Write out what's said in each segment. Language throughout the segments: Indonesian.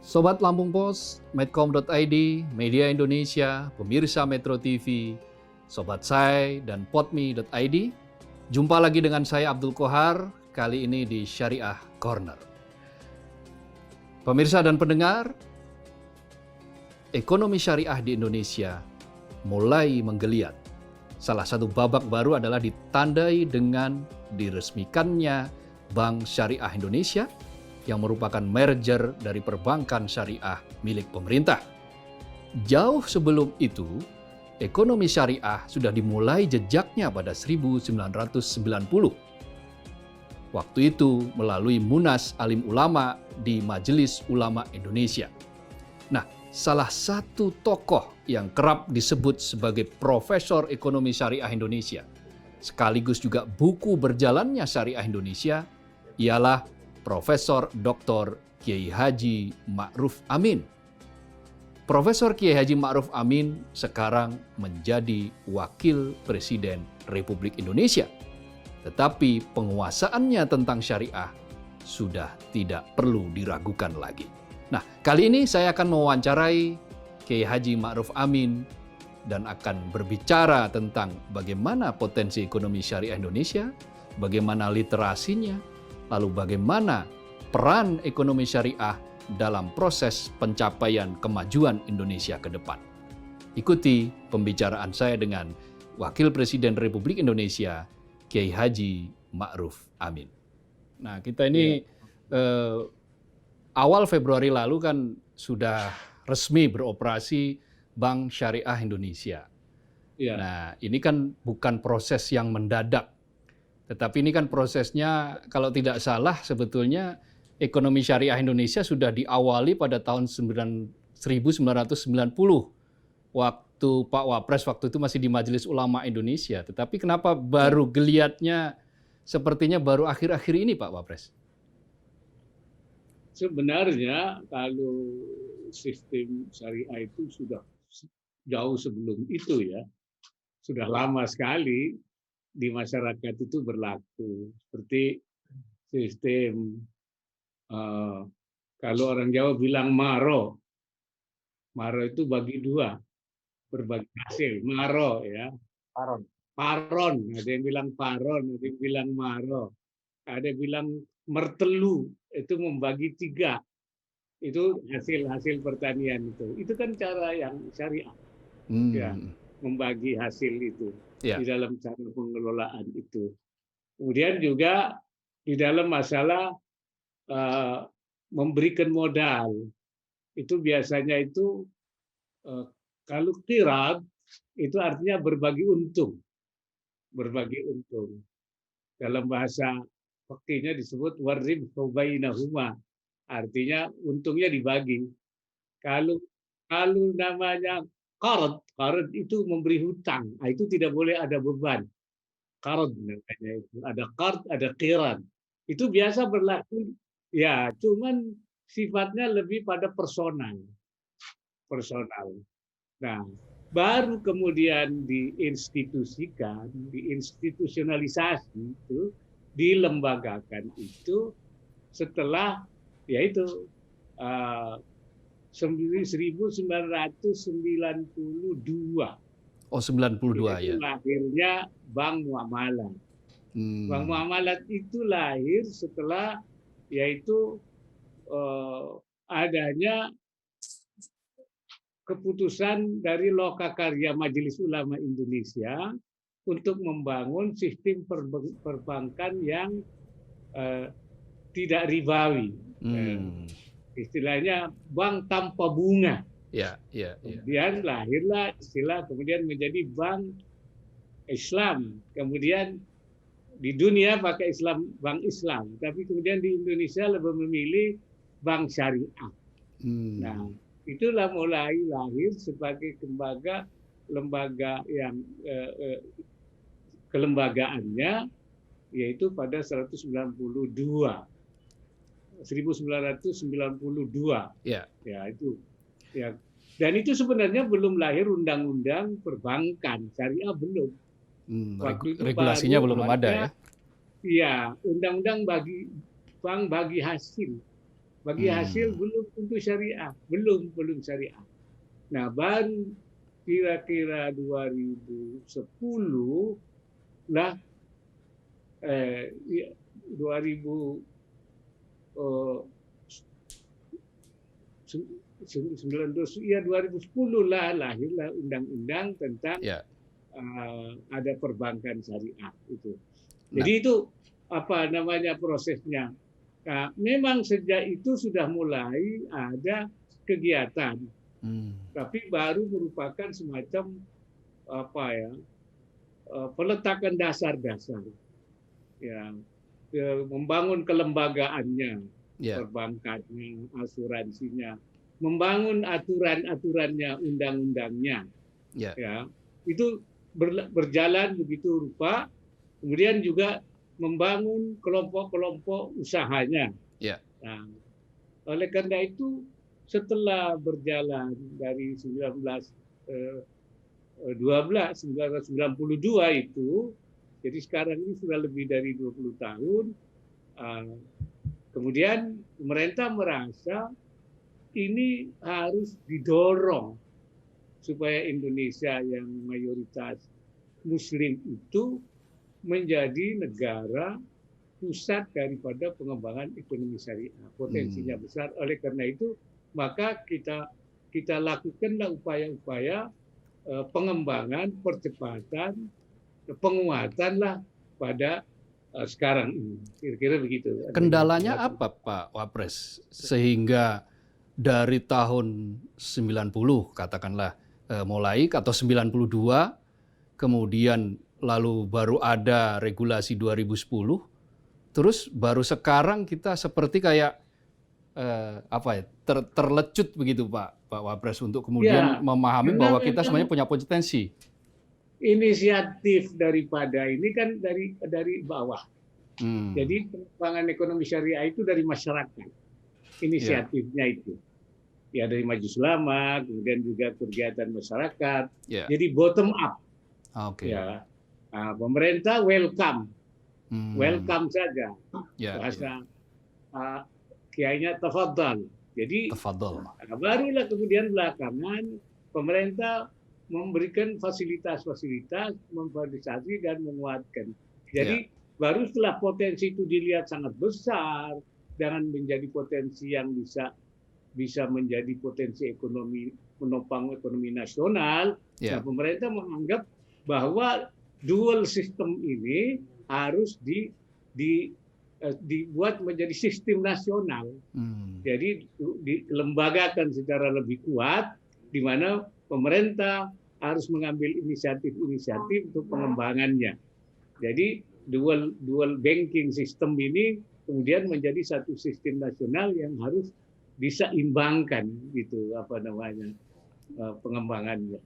Sobat Lampung Pos, Medcom.id, Media Indonesia, pemirsa Metro TV, Sobat Sai, dan Podme.id. Jumpa lagi dengan saya Abdul Kohar, kali ini di Syariah Corner. Pemirsa dan pendengar, ekonomi syariah di Indonesia mulai menggeliat. Salah satu babak baru adalah ditandai dengan diresmikannya Bank Syariah Indonesia yang merupakan merger dari perbankan syariah milik pemerintah. Jauh sebelum itu, ekonomi syariah sudah dimulai jejaknya pada 1990. Waktu itu melalui Munas Alim Ulama di Majelis Ulama Indonesia. Nah, salah satu tokoh yang kerap disebut sebagai Profesor Ekonomi Syariah Indonesia, sekaligus juga buku berjalannya Syariah Indonesia, ialah Profesor Dr. Kiai Haji Ma'ruf Amin. Profesor Kiai Haji Ma'ruf Amin sekarang menjadi Wakil Presiden Republik Indonesia. Tetapi penguasaannya tentang syariah sudah tidak perlu diragukan lagi. Nah, kali ini saya akan mewawancarai Kiai Haji Ma'ruf Amin dan akan berbicara tentang bagaimana potensi ekonomi syariah Indonesia, bagaimana literasinya, lalu bagaimana peran ekonomi syariah dalam proses pencapaian kemajuan Indonesia ke depan. Ikuti pembicaraan saya dengan Wakil Presiden Republik Indonesia, Kiai Haji Ma'ruf Amin. Nah, kita ini awal Februari lalu kan sudah resmi beroperasi Bank Syariah Indonesia. Ya. Nah, ini kan bukan proses yang mendadak. Tetapi ini kan prosesnya, kalau tidak salah sebetulnya ekonomi syariah Indonesia sudah diawali pada tahun 1990. Waktu Pak Wapres waktu itu masih di Majelis Ulama Indonesia. Tetapi kenapa baru geliatnya sepertinya baru akhir-akhir ini Pak Wapres? Sebenarnya kalau sistem syariah itu sudah jauh sebelum itu ya. Sudah lama sekali di masyarakat itu berlaku. Seperti sistem, kalau orang Jawa bilang maro. Maro itu bagi dua, berbagi hasil. Maro ya. Paron. Ada yang bilang paron, ada yang bilang maro. Ada yang bilang mertelu, itu membagi tiga. Itu hasil pertanian itu. Itu kan cara yang syariah. Ya, membagi hasil itu. Di dalam cara pengelolaan itu. Kemudian juga di dalam masalah memberikan modal, itu biasanya itu kalau qirad itu artinya berbagi untung. Berbagi untung. Dalam bahasa fikihnya disebut waribhu bainahuma. Artinya untungnya dibagi. Kalau namanya qard itu memberi hutang. Nah, itu tidak boleh ada beban. Qard namanya itu. Ada qard, ada qiran. Itu biasa berlaku ya, cuman sifatnya lebih pada personal. Nah, baru kemudian diinstitusikan, diinstitusionalisasi itu, dilembagakan itu setelah yaitu 1992. Oh, 92 ya. Lahirnya Bank Muamalat. Bank Muamalat itu lahir setelah yaitu adanya keputusan dari Lokakarya Majelis Ulama Indonesia untuk membangun sistem perbankan yang tidak ribawi. Istilahnya bank tanpa bunga. Kemudian lahirlah istilah, kemudian menjadi bank Islam. Kemudian di dunia pakai Islam, bank Islam. Tapi kemudian di Indonesia lebih memilih bank syariah. Nah, itulah mulai lahir sebagai lembaga yang kelembagaannya yaitu pada 1992. Ya, itu. Ya. Dan itu sebenarnya belum lahir undang-undang perbankan, syariah belum. Regulasinya belum ada ya? Iya, undang-undang bagi bank bagi hasil. Bagi hasil Hmm. belum tentu syariah, belum syariah. Nah, baru kira-kira 2010 lah, 2000 2010 lah lahirlah undang-undang tentang Ya. ada perbankan syariah itu. Nah. Jadi itu apa namanya prosesnya. Nah, memang sejak itu sudah mulai ada kegiatan, Hmm. tapi baru merupakan semacam apa ya, peletakan dasar-dasar, ya, membangun kelembagaannya, Ya. perbankannya, asuransinya, membangun aturan-aturannya, undang-undangnya, Ya. ya, itu berjalan begitu rupa. Kemudian juga membangun kelompok-kelompok usahanya. Ya. Nah, oleh karena itu setelah berjalan dari 1992 itu, jadi sekarang ini sudah lebih dari 20 tahun, kemudian pemerintah merasa ini harus didorong supaya Indonesia yang mayoritas Muslim itu menjadi negara pusat daripada pengembangan ekonomi syariah. Potensinya besar. Oleh karena itu, maka kita lakukanlah upaya-upaya pengembangan, percepatan, penguatan lah pada sekarang ini. Kira-kira begitu. Kendalanya apa, Pak Wapres? Sehingga dari tahun 90 katakanlah mulai atau 92, kemudian lalu baru ada regulasi 2010, terus baru sekarang kita seperti kayak terlecut begitu, Pak Wapres, untuk kemudian Ya, memahami karena bahwa kita sebenarnya memang punya potensi. inisiatif daripada ini kan dari bawah. Jadi pengembangan ekonomi syariah itu dari masyarakat, Ya. inisiatifnya itu. Ya, dari Majelis Ulama, kemudian juga kegiatan masyarakat. Ya. Jadi bottom up. Oke. Ya, pemerintah welcome saja. Ya. Bahasa kiainya tafadhal. Jadi Tafadhol. barulah kemudian belakangan pemerintah memberikan fasilitas-fasilitas, memfasilitasi dan menguatkan. Jadi baru setelah potensi itu dilihat sangat besar, dengan menjadi potensi yang bisa menjadi potensi ekonomi, menopang ekonomi nasional. Nah, pemerintah menganggap bahwa dual system ini harus dibuat menjadi sistem nasional. Jadi dilembagakan secara lebih kuat, di mana pemerintah harus mengambil inisiatif-inisiatif untuk pengembangannya. Jadi dual banking system ini kemudian menjadi satu sistem nasional yang harus diseimbangkan, gitu pengembangannya.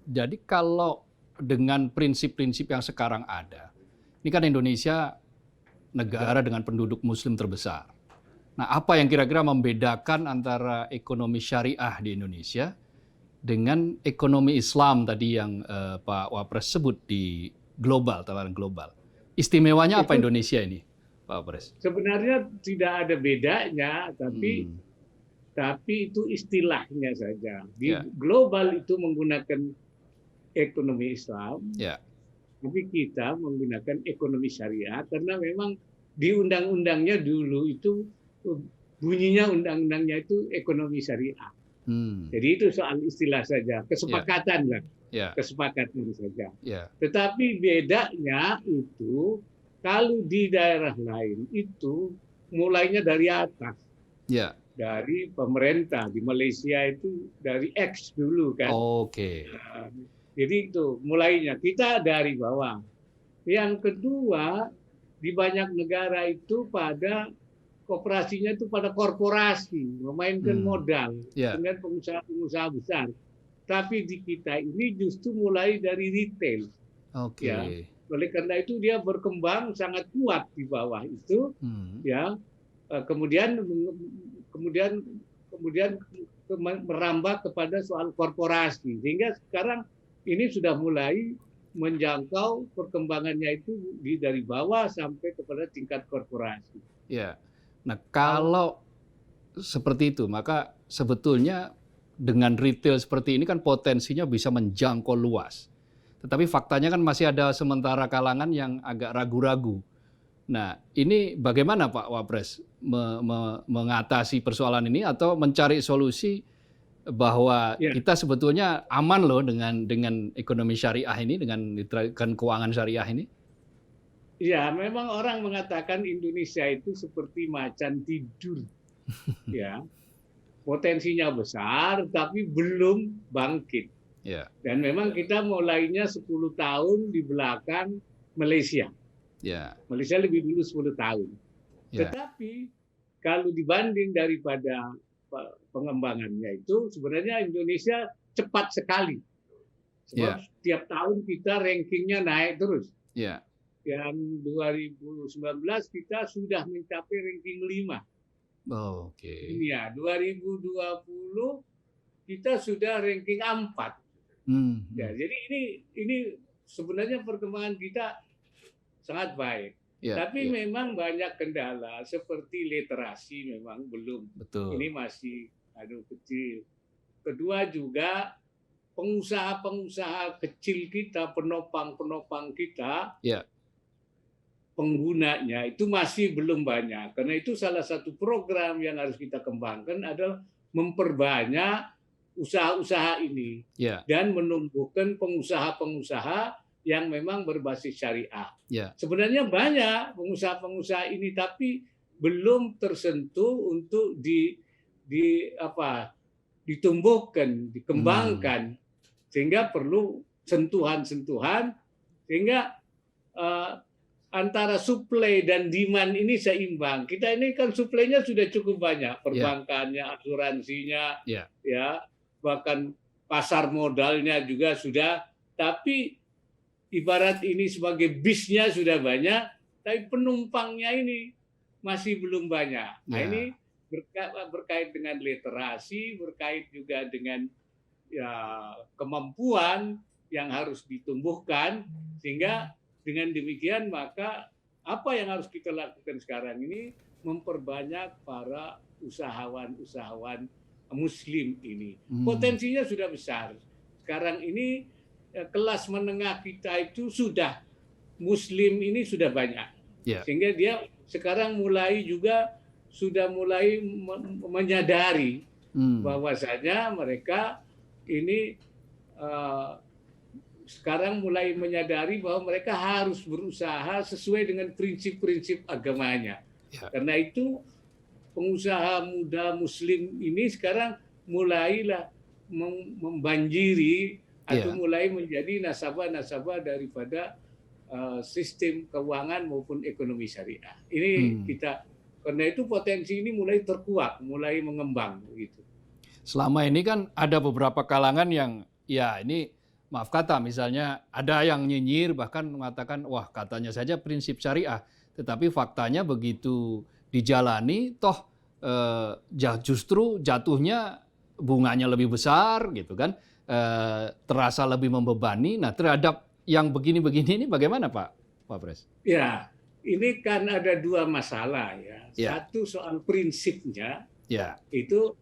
Jadi kalau dengan prinsip-prinsip yang sekarang ada, ini kan Indonesia negara dengan penduduk Muslim terbesar. Nah, apa yang kira-kira membedakan antara ekonomi syariah di Indonesia dengan ekonomi Islam tadi yang Pak Wapres sebut di global, tataran global? Istimewanya apa Indonesia ini, Pak Wapres? Sebenarnya tidak ada bedanya, tapi itu istilahnya saja. Di global itu menggunakan ekonomi Islam, tapi kita menggunakan ekonomi syariah karena memang di undang-undangnya dulu itu bunyinya undang-undangnya itu ekonomi syariah. Jadi itu soal istilah saja, kesepakatan lah, kesepakatan saja. Tetapi bedanya itu kalau di daerah lain itu mulainya dari atas, dari pemerintah. Di Malaysia itu dari X dulu kan. Jadi itu mulainya, kita dari bawah. Yang kedua, di banyak negara itu pada kooperasinya itu pada korporasi, memainkan modal dengan pengusaha-pengusaha besar. Tapi di kita ini justru mulai dari retail. Ya. Oleh karena itu dia berkembang sangat kuat di bawah itu, ya. Kemudian merambah kepada soal korporasi, sehingga sekarang ini sudah mulai menjangkau perkembangannya itu dari bawah sampai kepada tingkat korporasi. Ya. Nah, kalau seperti itu, maka sebetulnya dengan retail seperti ini kan potensinya bisa menjangkau luas. Tetapi faktanya kan masih ada sementara kalangan yang agak ragu-ragu. Nah, ini bagaimana Pak Wapres mengatasi persoalan ini atau mencari solusi bahwa Ya, kita sebetulnya aman loh dengan ekonomi syariah ini, dengan keuangan syariah ini? ya, memang orang mengatakan Indonesia itu seperti macan tidur, ya. Potensinya besar, tapi belum bangkit. Ya, Dan memang kita mulainya 10 tahun di belakang Malaysia. ya, Malaysia lebih dulu 10 tahun. ya, Tetapi kalau dibanding daripada pengembangannya itu, sebenarnya Indonesia cepat sekali. Sebab ya, setiap tahun kita rankingnya naik terus. ya. Yang 2019 kita sudah mencapai ranking 5 Oh, oke. dunia. 2020 kita sudah ranking 4. Ya, jadi ini sebenarnya perkembangan kita sangat baik. Ya, Tapi ya, memang banyak kendala seperti literasi memang belum. betul. Ini masih kecil. Kedua juga pengusaha-pengusaha kecil kita, penopang-penopang kita, Ya, penggunanya itu masih belum banyak. Karena itu salah satu program yang harus kita kembangkan adalah memperbanyak usaha-usaha ini ya, dan menumbuhkan pengusaha-pengusaha yang memang berbasis syariah. ya, Sebenarnya banyak pengusaha-pengusaha ini, tapi belum tersentuh untuk ditumbuhkan, dikembangkan, sehingga perlu sentuhan-sentuhan sehingga antara supply dan demand ini seimbang. Kita ini kan suplainya sudah cukup banyak, perbankannya, asuransinya, ya, ya, bahkan pasar modalnya juga sudah. Tapi ibarat ini sebagai bisnya sudah banyak, tapi penumpangnya ini masih belum banyak. Nah, ya, ini berkait dengan literasi, berkait juga dengan kemampuan yang harus ditumbuhkan, sehingga dengan demikian maka apa yang harus kita lakukan sekarang ini memperbanyak para usahawan-usahawan Muslim ini. Potensinya sudah besar. Sekarang ini kelas menengah kita itu sudah Muslim ini sudah banyak. ya, Sehingga dia sekarang sudah mulai menyadari bahwasanya mereka ini sekarang mulai menyadari bahwa mereka harus berusaha sesuai dengan prinsip-prinsip agamanya. ya, Karena itu pengusaha muda Muslim ini sekarang mulailah membanjiri atau mulai menjadi nasabah-nasabah daripada sistem keuangan maupun ekonomi syariah. Ini karena itu potensi ini mulai terkuak, mulai mengembang gitu. Selama ini kan ada beberapa kalangan yang ya ini maaf kata, misalnya ada yang nyinyir bahkan mengatakan wah katanya saja prinsip syariah, tetapi faktanya begitu dijalani toh justru jatuhnya bunganya lebih besar gitu kan, terasa lebih membebani. Nah, terhadap yang begini-begini ini bagaimana Pak Pres? Ya, ini kan ada dua masalah ya. Ya. Satu soal prinsipnya, Ya, itu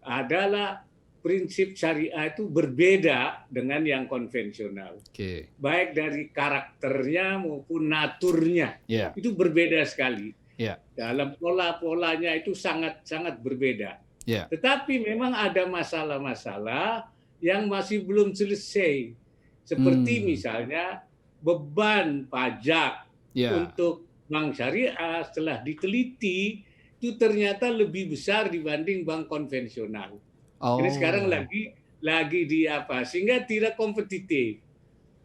adalah prinsip syariah itu berbeda dengan yang konvensional. oke. Baik dari karakternya maupun naturnya. Ya, Itu berbeda sekali. ya, Dalam pola-polanya itu sangat-sangat berbeda. ya, Tetapi memang ada masalah-masalah yang masih belum selesai. Seperti misalnya beban pajak ya. untuk bank syariah setelah diteliti itu ternyata lebih besar dibanding bank konvensional. Oh. Ini sekarang lagi di apa? Sehingga tidak kompetitif.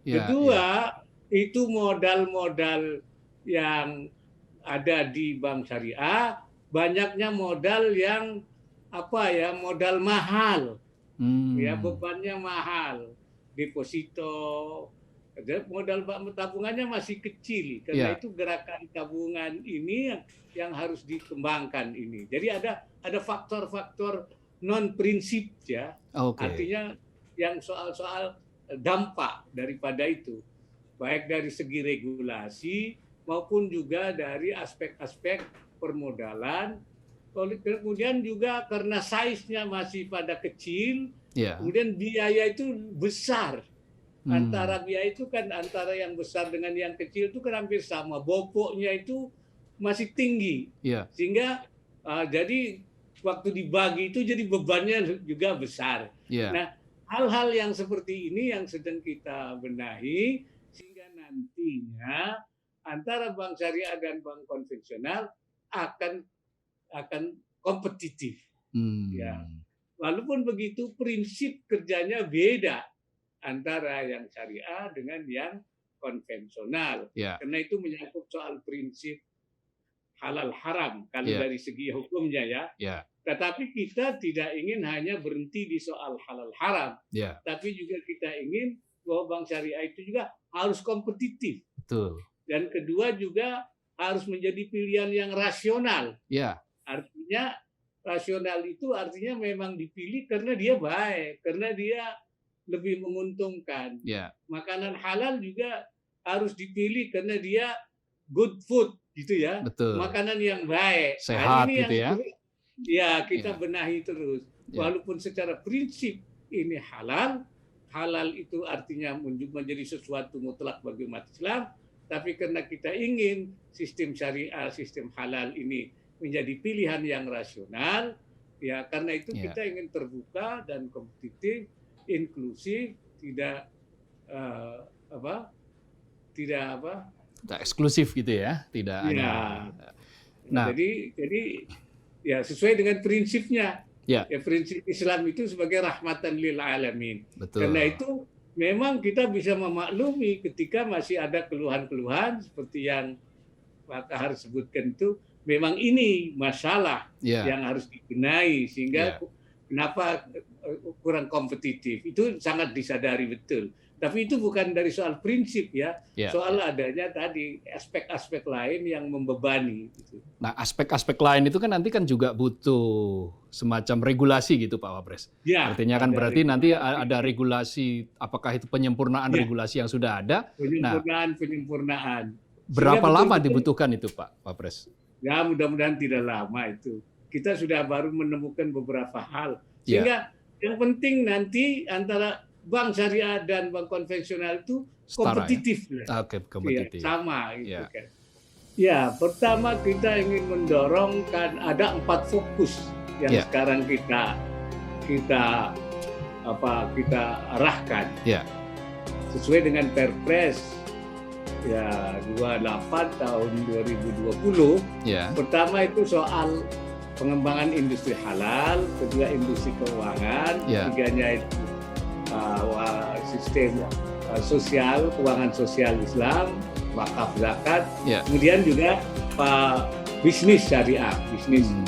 Ya, Kedua, itu modal-modal yang ada di bank syariah, banyaknya modal yang modal mahal. Ya, bebannya mahal. Deposito, modal tabungannya masih kecil. Karena itu gerakan tabungan ini yang harus dikembangkan ini. Jadi ada faktor-faktor non prinsip ya. Artinya yang soal-soal dampak daripada itu. Baik dari segi regulasi maupun juga dari aspek-aspek permodalan, Kemudian juga karena size-nya masih pada kecil, Ya. kemudian biaya itu besar. Antara biaya itu kan antara yang besar dengan yang kecil itu kan hampir sama. Bobotnya itu masih tinggi. Ya. Sehingga jadi waktu dibagi itu jadi bebannya juga besar. Ya. Nah, hal-hal yang seperti ini yang sedang kita benahi sehingga nantinya antara bank syariah dan bank konvensional akan kompetitif. Ya. Walaupun begitu prinsip kerjanya beda antara yang syariah dengan yang konvensional. Ya. Karena itu menyangkut soal prinsip halal haram kalau Ya. dari segi hukumnya ya. Ya. Tetapi kita tidak ingin hanya berhenti di soal halal haram, Ya. tapi juga kita ingin bahwa bank syariah itu juga harus kompetitif. Betul. Dan kedua juga harus menjadi pilihan yang rasional. Ya. Artinya rasional itu artinya memang dipilih karena dia baik, karena dia lebih menguntungkan. Ya. Makanan halal juga harus dipilih karena dia good food gitu ya. Betul. Makanan yang baik. Sehat ini gitu ya. Ya, kita benahi terus. Ya. Walaupun secara prinsip ini halal, halal itu artinya menjadi sesuatu mutlak bagi umat Islam, tapi karena kita ingin sistem syariah, sistem halal ini menjadi pilihan yang rasional, ya karena itu Ya. kita ingin terbuka dan kompetitif, inklusif, tidak Tidak eksklusif gitu ya, tidak ya. hanya. Nah, Jadi ya sesuai dengan prinsipnya. Ya. Ya, prinsip Islam itu sebagai rahmatan lil alamin. betul. Karena itu memang kita bisa memaklumi ketika masih ada keluhan-keluhan seperti yang Pak Kahar sebutkan itu, memang ini masalah Ya. yang harus dibenahi sehingga Ya. kenapa kurang kompetitif. Itu sangat disadari betul. Tapi itu bukan dari soal prinsip ya, Ya. soal adanya tadi aspek-aspek lain yang membebani. Gitu. Nah, aspek-aspek lain itu kan nanti kan juga butuh semacam regulasi gitu Pak Wapres. Ya, Artinya kan ada berarti nanti regulasi. ada regulasi, apakah itu penyempurnaan Ya. regulasi yang sudah ada? Penyempurnaan. Berapa Sehingga lama betul-betul- dibutuhkan itu Pak Wapres? Ya mudah-mudahan tidak lama itu. Kita sudah baru menemukan beberapa hal. Ya. Sehingga yang penting nanti antara bank syariah dan bank konvensional itu Setara, kompetitif. Oke, kompetitif. Ya, sama gitu Ya. kan. Ya, pertama kita ingin mendorongkan ada 4 fokus yang Ya. sekarang kita arahkan. Ya. Sesuai dengan Perpres ya 28 tahun 2020. Ya. Pertama itu soal pengembangan industri halal, kedua industri keuangan, Ya. tiganya itu sistem sosial, keuangan sosial Islam, wakaf zakat, Ya. kemudian juga bisnis syariah, bisnis Hmm.